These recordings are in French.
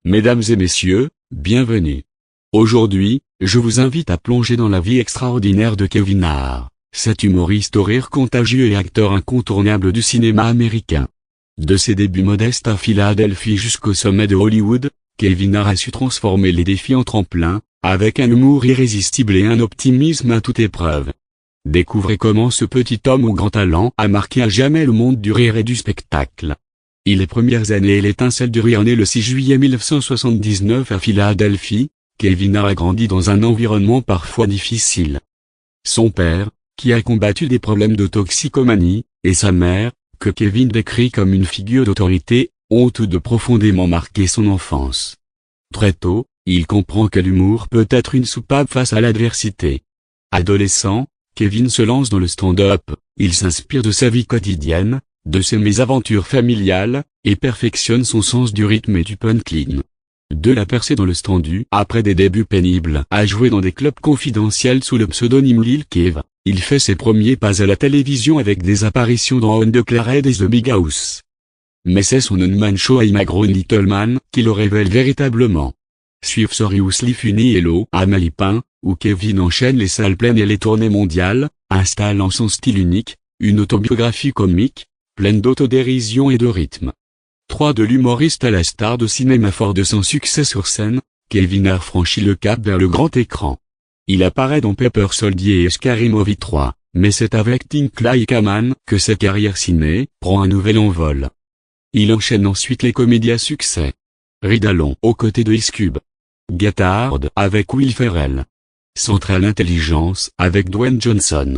Mesdames et messieurs, bienvenue. Aujourd'hui, je vous invite à plonger dans la vie extraordinaire de Kevin Hart, cet humoriste au rire contagieux et acteur incontournable du cinéma américain. De ses débuts modestes à Philadelphie jusqu'au sommet de Hollywood, Kevin Hart a su transformer les défis en tremplin, avec un humour irrésistible et un optimisme à toute épreuve. Découvrez comment ce petit homme au grand talent a marqué à jamais le monde du rire et du spectacle. Les premières années l'étincelle du rire né le 6 juillet 1979 à Philadelphie, Kevin Hart a grandi dans un environnement parfois difficile. Son père, qui a combattu des problèmes de toxicomanie, et sa mère, que Kevin décrit comme une figure d'autorité, ont tous deux profondément marqué son enfance. Très tôt, il comprend que l'humour peut être une soupape face à l'adversité. Adolescent, Kevin se lance dans le stand-up, il s'inspire de sa vie quotidienne, de ses mésaventures familiales, et perfectionne son sens du rythme et du punchline. De la percée dans le stand-up après des débuts pénibles à jouer dans des clubs confidentiels sous le pseudonyme Lil Kev, il fait ses premiers pas à la télévision avec des apparitions dans On the Claret et The Big House. Mais c'est son one-man show I'm a Grown Little Man qui le révèle véritablement. Suivent Seriously Funny Hello I'm Lipin, où Kevin enchaîne les salles pleines et les tournées mondiales, installant son style unique, une autobiographie comique, pleine d'autodérision et de rythme. 3 De l'humoriste à la star de cinéma. Fort de son succès sur scène, Kevin Hart franchit le cap vers le grand écran. Il apparaît dans Paper Soldier et Scary Movie 3, mais c'est avec Think Like a Man que sa carrière ciné prend un nouvel envol. Il enchaîne ensuite les comédies à succès. Ride Along aux côtés de Ice Cube. Get Hard avec Will Ferrell. Central Intelligence avec Dwayne Johnson.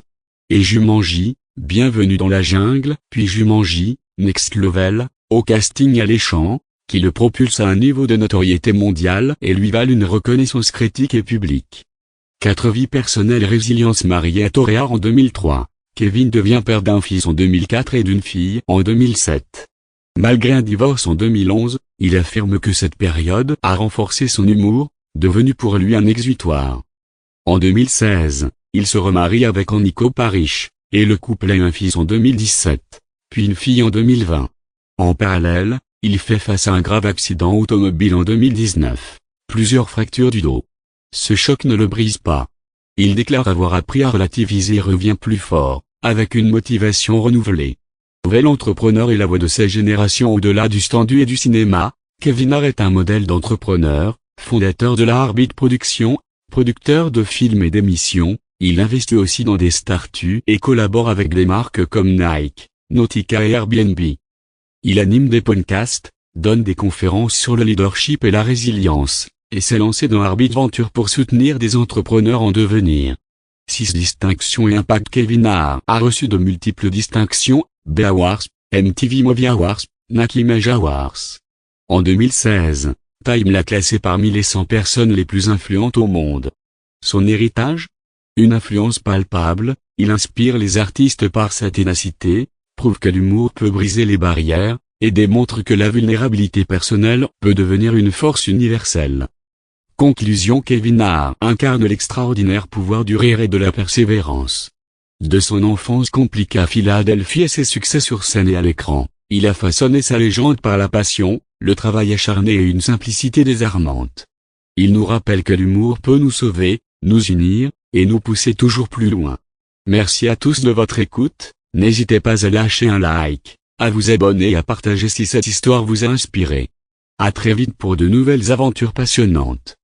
Et Jumanji, Bienvenue dans la jungle, puis Jumanji, Next Level, au casting alléchant, qui le propulse à un niveau de notoriété mondiale et lui valent une reconnaissance critique et publique. 4 Vie personnelle. Résilience. Marié à Tori Hart en 2003, Kevin devient père d'un fils en 2004 et d'une fille en 2007. Malgré un divorce en 2011, il affirme que cette période a renforcé son humour, devenu pour lui un exutoire. En 2016, il se remarie avec Nico Parrish, et le couple a un fils en 2017, puis une fille en 2020. En parallèle, il fait face à un grave accident automobile en 2019, plusieurs fractures du dos. Ce choc ne le brise pas. Il déclare avoir appris à relativiser et revient plus fort, avec une motivation renouvelée. Nouvel entrepreneur et la voix de sa génération au-delà du stand-up et du cinéma, Kevin Hart est un modèle d'entrepreneur, fondateur de la Heartbeat Productions, producteur de films et d'émissions. Il investit aussi dans des startups et collabore avec des marques comme Nike, Nautica et Airbnb. Il anime des podcasts, donne des conférences sur le leadership et la résilience, et s'est lancé dans Heartbeat Venture pour soutenir des entrepreneurs en devenir. 6 distinctions et impact. Kevin Hart a reçu de multiples distinctions, BET Awards, MTV Movie Awards, Nike Image Awards. En 2016, Time l'a classé parmi les 100 personnes les plus influentes au monde. Son héritage ? Une influence palpable, il inspire les artistes par sa ténacité, prouve que l'humour peut briser les barrières, et démontre que la vulnérabilité personnelle peut devenir une force universelle. Conclusion. Kevin Hart incarne l'extraordinaire pouvoir du rire et de la persévérance. De son enfance compliquée à Philadelphie à ses succès sur scène et à l'écran, il a façonné sa légende par la passion, le travail acharné et une simplicité désarmante. Il nous rappelle que l'humour peut nous sauver, nous unir, et nous pousser toujours plus loin. Merci à tous de votre écoute, n'hésitez pas à lâcher un like, à vous abonner et à partager si cette histoire vous a inspiré. À très vite pour de nouvelles aventures passionnantes.